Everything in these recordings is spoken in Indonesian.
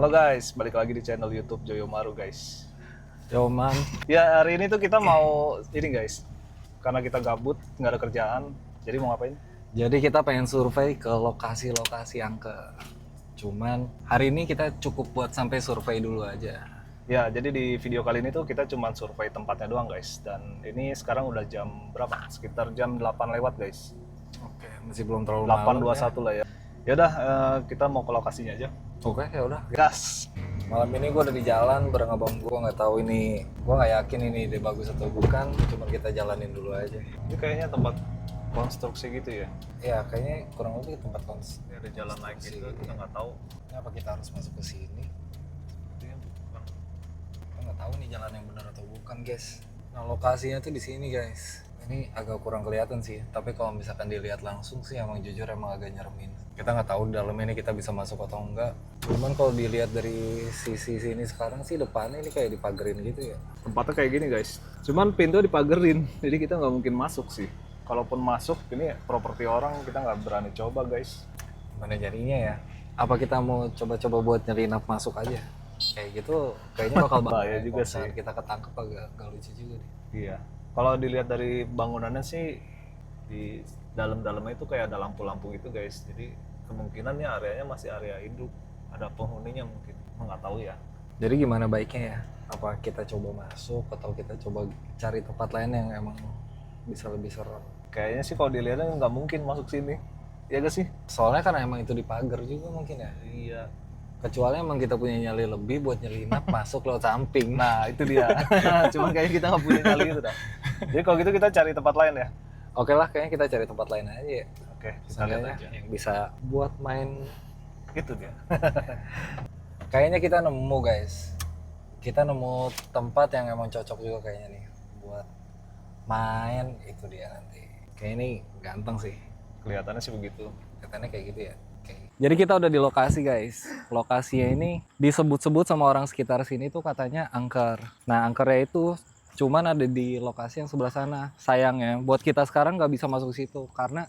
Halo guys, balik lagi di channel YouTube Joyo Maru guys. Yo man, Ya hari ini tuh kita mau ini guys, karena kita gabut nggak ada kerjaan, jadi mau ngapain? jadi kita pengen survei ke lokasi-lokasi angker. Cuman hari ini kita cukup buat sampai survei dulu aja. Ya jadi di video kali ini tuh kita cuma survei tempatnya doang guys. Dan ini sekarang udah jam berapa? Sekitar jam 8 lewat guys. Oke, masih belum terlalu malam. 8.21 lah ya. Yaudah kita mau ke lokasinya aja. Oke, ya udah. Gas. Malam ini gue udah di jalan bareng abang gue, nggak tahu ini, gue nggak yakin ini ide bagus atau bukan. Cuma kita jalanin dulu aja. Ini kayaknya tempat konstruksi gitu ya. Ya kayaknya kurang lebih tempat konstruksi. Ini ada jalan naik gitu, kita nggak tahu. Kenapa kita harus masuk ke sini? Itu yang bukan. Kita nggak tahu nih jalan yang benar atau bukan, guys. Nah lokasinya tuh di sini, guys. Ini agak kurang kelihatan sih, tapi kalau misalkan dilihat langsung sih emang jujur emang agak nyeremin. Kita nggak tahu dalam ini kita bisa masuk atau enggak. Cuman kalau dilihat dari sisi sini sekarang sih depannya ini kayak dipagerin gitu ya. Tempatnya kayak gini guys, cuman pintu dipagerin, jadi kita nggak mungkin masuk sih. Kalaupun masuk, ini properti orang, kita nggak berani coba guys. Gimana jadinya ya? Apa kita mau coba-coba buat nyelinap masuk aja? Kayak gitu, kayaknya bakal Bahaya juga kalau sih. kita ketangkep agak lucu juga deh. Iya. Kalau dilihat dari bangunannya sih, di dalam-dalamnya itu kayak ada lampu-lampu gitu guys. Jadi kemungkinannya areanya masih area hidup, ada penghuninya mungkin, nggak tahu ya. Jadi gimana baiknya ya? Apa kita coba masuk atau kita coba cari tempat lain yang emang bisa lebih serem? Kayaknya sih kalau dilihatnya nggak mungkin masuk sini, ya gak sih? Soalnya kan emang itu dipagar juga mungkin ya. Iya. Kecuali emang kita punya nyali lebih buat nyelinap masuk lewat samping. Nah itu dia. Cuman kayaknya kita nggak punya nyali gitu dah. Jadi kalau gitu kita cari tempat lain ya. Oke lah, kayaknya kita cari tempat lain aja ya. Oke, kita lihat Seenggaknya aja. yang bisa buat main. Itu dia. Kayaknya kita nemu guys. Kita nemu tempat yang emang cocok juga kayaknya nih buat main. Itu dia nanti. Kayaknya ini ganteng sih. Kelihatannya sih begitu. Katanya kayak gitu ya. Jadi kita udah di lokasi guys. Lokasinya ini disebut-sebut sama orang sekitar sini tuh katanya angker. Nah angkernya itu cuman ada di lokasi yang sebelah sana. Sayangnya buat kita sekarang nggak bisa masuk situ karena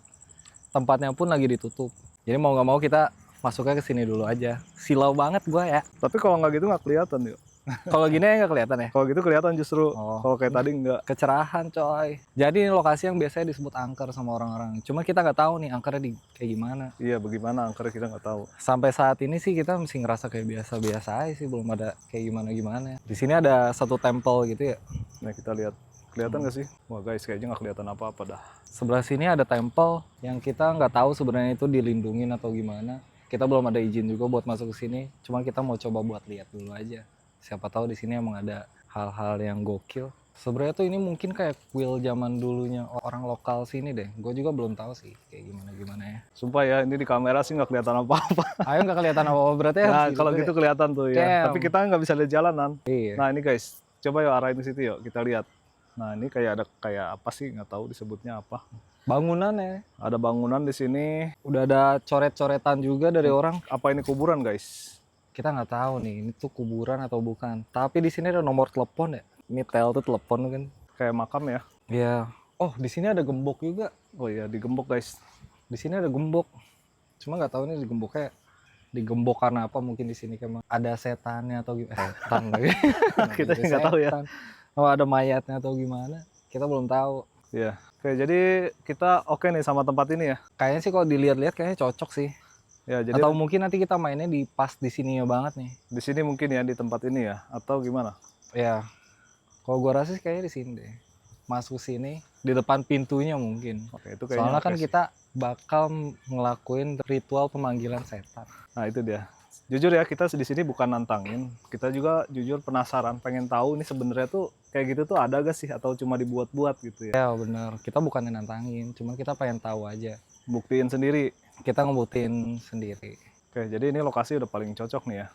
tempatnya pun lagi ditutup. Jadi mau nggak mau kita masuknya ke sini dulu aja. Silau banget gua ya. Tapi kalau nggak gitu nggak kelihatan yuk. Kalau gini ya nggak kelihatan ya. Kalau gitu kelihatan justru. Oh. Kalau kayak tadi nggak. Kecerahan coy. Jadi ini lokasi yang biasanya disebut angker sama orang-orang. Cuma kita nggak tahu nih angkernya di kayak gimana. Iya, bagaimana angkernya kita nggak tahu. Sampai saat ini sih kita masih ngerasa kayak biasa-biasa aja sih, belum ada kayak gimana-gimana. Di sini ada satu temple gitu ya. Nah kita lihat. Kelihatan nggak sih? Wah guys, kayaknya nggak kelihatan apa-apa dah. Sebelah sini ada temple yang kita nggak tahu sebenarnya itu dilindungin atau gimana. Kita belum ada izin juga buat masuk ke sini. Cuma kita mau coba buat lihat dulu aja. Siapa tahu di sini emang ada hal-hal yang gokil. Sebenarnya tuh ini mungkin kayak kuil zaman dulunya orang lokal sini deh. Gue juga belum tahu sih kayak gimana ya. Sumpah ya, ini di kamera sih nggak kelihatan apa-apa. Ayo nggak kelihatan apa-apa berarti ya. Nah kalau gitu kelihatan tuh ya. Damn. Tapi kita nggak bisa lihat jalanan. Iya. Nah ini guys, coba yuk arahin ke situ yuk, kita lihat. Nah ini kayak ada kayak apa sih, nggak tahu disebutnya apa. Bangunannya. Ada bangunan di sini. Udah ada coret-coretan juga dari orang. Apa ini kuburan guys? Kita nggak tahu nih ini tuh kuburan atau bukan. Tapi di sini ada nomor telepon ya. Ini tel tuh telepon kan. Kayak makam ya? Iya. Oh di sini ada gembok juga. Oh iya, digembok guys. Di sini ada gembok. Cuma nggak tahu ini digembok karena apa, mungkin di sini emang ada setannya atau gimana. Setan lagi. Kita nggak tahu ya. Oh ada mayatnya atau gimana. Kita belum tahu. Iya. Oke, jadi kita oke nih sama tempat ini ya. Kayaknya sih kalau dilihat-lihat kayaknya cocok sih. Ya, jadi Atau mungkin nanti kita mainnya di pas di sininya banget nih. di sini mungkin ya, di tempat ini ya, atau gimana? Ya. Kalau gua rasa sih kayaknya di sini deh. Masuk sini di depan pintunya mungkin. Oke, itu kayaknya. Soalnya kan oke sih. kita bakal ngelakuin ritual pemanggilan setan. Nah, itu dia. Jujur ya, kita di sini bukan nantangin. Kita juga jujur penasaran, pengen tahu ini sebenarnya tuh kayak gitu tuh ada gak sih atau cuma dibuat-buat gitu ya. Ya bener, kita bukannya nantangin, cuma kita pengen tahu aja. Buktiin sendiri. Kita ngebuktiin sendiri. Oke, jadi ini lokasi udah paling cocok nih ya.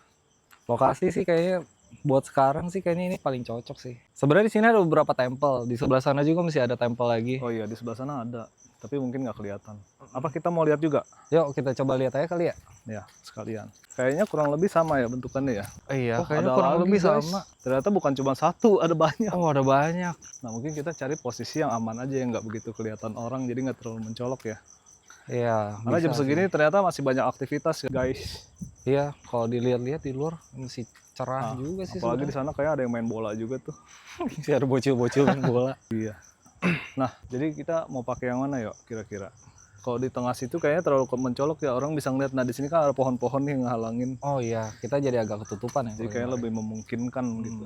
Lokasi sih kayaknya buat sekarang sih kayaknya ini paling cocok sih. Sebenarnya di sini ada beberapa temple, di sebelah sana juga masih ada temple lagi. Oh iya, di sebelah sana ada, tapi mungkin nggak kelihatan. Apa kita mau lihat juga? Yuk kita coba lihat aja kali ya. Ya, sekalian. Kayaknya kurang lebih sama ya bentukannya ya. Iya, Oh, kayaknya ada kurang lagi, lebih guys. sama. Ternyata bukan cuma satu, ada banyak. Oh ada banyak. Nah, mungkin kita cari posisi yang aman aja, yang nggak begitu kelihatan orang, jadi nggak terlalu mencolok ya. Iya. Karena jam bisa segini sih. ternyata masih banyak aktivitas ya, guys. Iya, kalau dilihat-lihat di luar masih cerah Nah, juga sih apalagi di sebenarnya. sana kayak ada yang main bola juga tuh. Masih ada bocil-bocil main bola. Iya. Nah, jadi kita mau pakai yang mana yuk kira-kira? Kalau di tengah situ kayaknya terlalu mencolok ya, orang bisa ngeliat. Nah, di sini kan ada pohon-pohon nih yang ngehalangin. Oh iya, kita jadi agak ketutupan ya Jadi kalau kayak yang lebih memungkinkan gitu.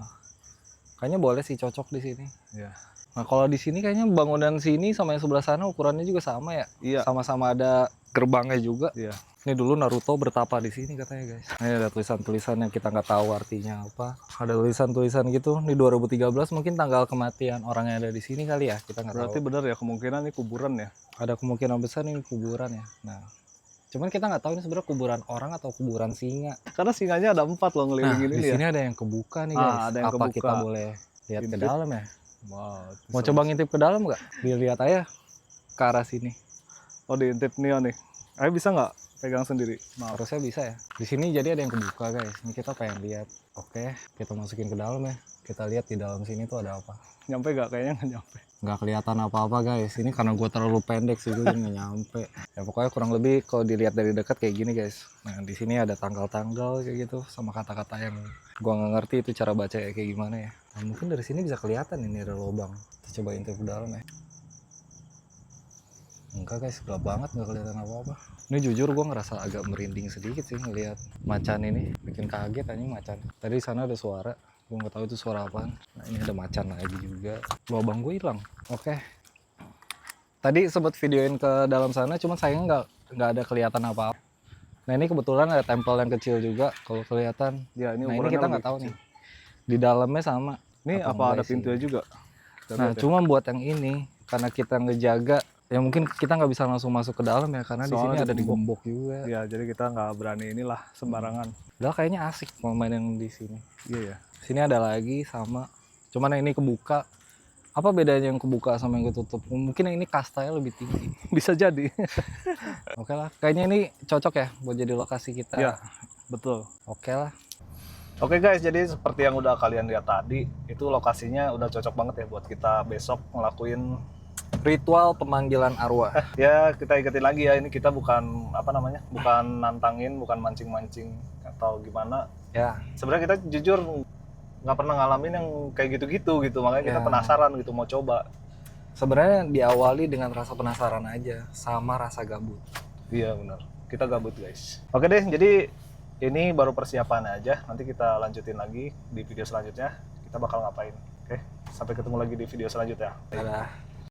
kayaknya boleh sih cocok di sini. Ya. Nah, kalau di sini kayaknya bangunan sini sama yang sebelah sana ukurannya juga sama ya. Iya. Sama-sama ada gerbangnya juga. Iya. Ini dulu Naruto bertapa di sini katanya guys. Ini ada tulisan-tulisan yang kita nggak tahu artinya apa. Ada tulisan-tulisan gitu. Di 2013 mungkin tanggal kematian orang yang ada di sini kali ya. Kita nggak tahu. Berarti benar ya, kemungkinan ini kuburan ya. Ada kemungkinan besar ini kuburan ya. Nah, cuman kita nggak tahu ini sebenarnya kuburan orang atau kuburan singa. Karena singanya ada 4 loh Nah, ngeliling di ini ya. sini ada yang kebuka nih guys. ada yang Apa kebuka. kita boleh lihat ke Intip. dalam ya? Wow. Mau coba ngintip ke dalam nggak? Dilihat aja ke arah sini. Oh, diintip Neo nih. Ayo bisa nggak pegang sendiri? Maaf. Harusnya bisa ya. Di sini jadi ada yang kebuka guys. Ini kita pengen lihat. Oke, kita masukin ke dalam ya. Kita lihat di dalam sini tuh ada apa. Nyampe nggak? Kayaknya nggak nyampe. Nggak kelihatan apa-apa guys. Ini karena gue terlalu pendek sih gue nggak nyampe. Ya pokoknya kurang lebih kalau dilihat dari dekat kayak gini guys. Nah di sini ada tanggal-tanggal kayak gitu sama kata-kata yang gue nggak ngerti itu cara baca kayak gimana ya. Nah, mungkin dari sini bisa kelihatan ini ada lubang. Kita coba intip ke dalam ya. Enggak guys, gelap banget, nggak kelihatan apa-apa. Ini jujur gue ngerasa agak merinding sedikit sih ngelihat macan ini, bikin kaget anjing macan. Tadi sana ada suara, gue nggak tahu itu suara apaan. Nah ini ada macan lagi juga. Lubang gue hilang. Oke. Tadi sempat videoin ke dalam sana, cuman sayangnya nggak ada kelihatan apa-apa. Nah ini kebetulan ada tempel yang kecil juga, kalau kelihatan. Ya, ini Nah ini ukurannya kita lebih nggak tahu kecil. nih. Di dalamnya sama. Ini Atau apa enggak ada sih? pintunya juga? Kita Nah, lihat ya. cuma buat yang ini karena kita ngejaga, ya mungkin kita nggak bisa langsung masuk ke dalam ya karena di sini Soalnya ada digembok. digembok juga. Ya, jadi kita nggak berani inilah sembarangan. Udah kayaknya asik mau main yang di sini. Iya ya. Sini ada lagi sama, cuman yang ini kebuka. Apa bedanya yang kebuka sama yang ketutup? Mungkin yang ini kastanya lebih tinggi. Bisa jadi. Oke lah, kayaknya ini cocok ya buat jadi lokasi kita. Ya, betul. Oke lah. Oke guys, jadi seperti yang udah kalian lihat tadi, itu lokasinya udah cocok banget ya buat kita besok ngelakuin. Ritual pemanggilan arwah. Ya, kita ingetin lagi ya, ini kita bukan apa namanya, bukan nantangin, bukan mancing-mancing atau gimana. Ya, Sebenarnya kita jujur nggak pernah ngalamin yang kayak gitu-gitu gitu, makanya kita Ya. penasaran gitu, mau coba. sebenarnya diawali dengan rasa penasaran aja sama rasa gabut. Iya benar, kita gabut guys. Oke deh, jadi ini baru persiapan aja, nanti kita lanjutin lagi di video selanjutnya, kita bakal ngapain. Oke, sampai ketemu lagi di video selanjutnya. Dadah.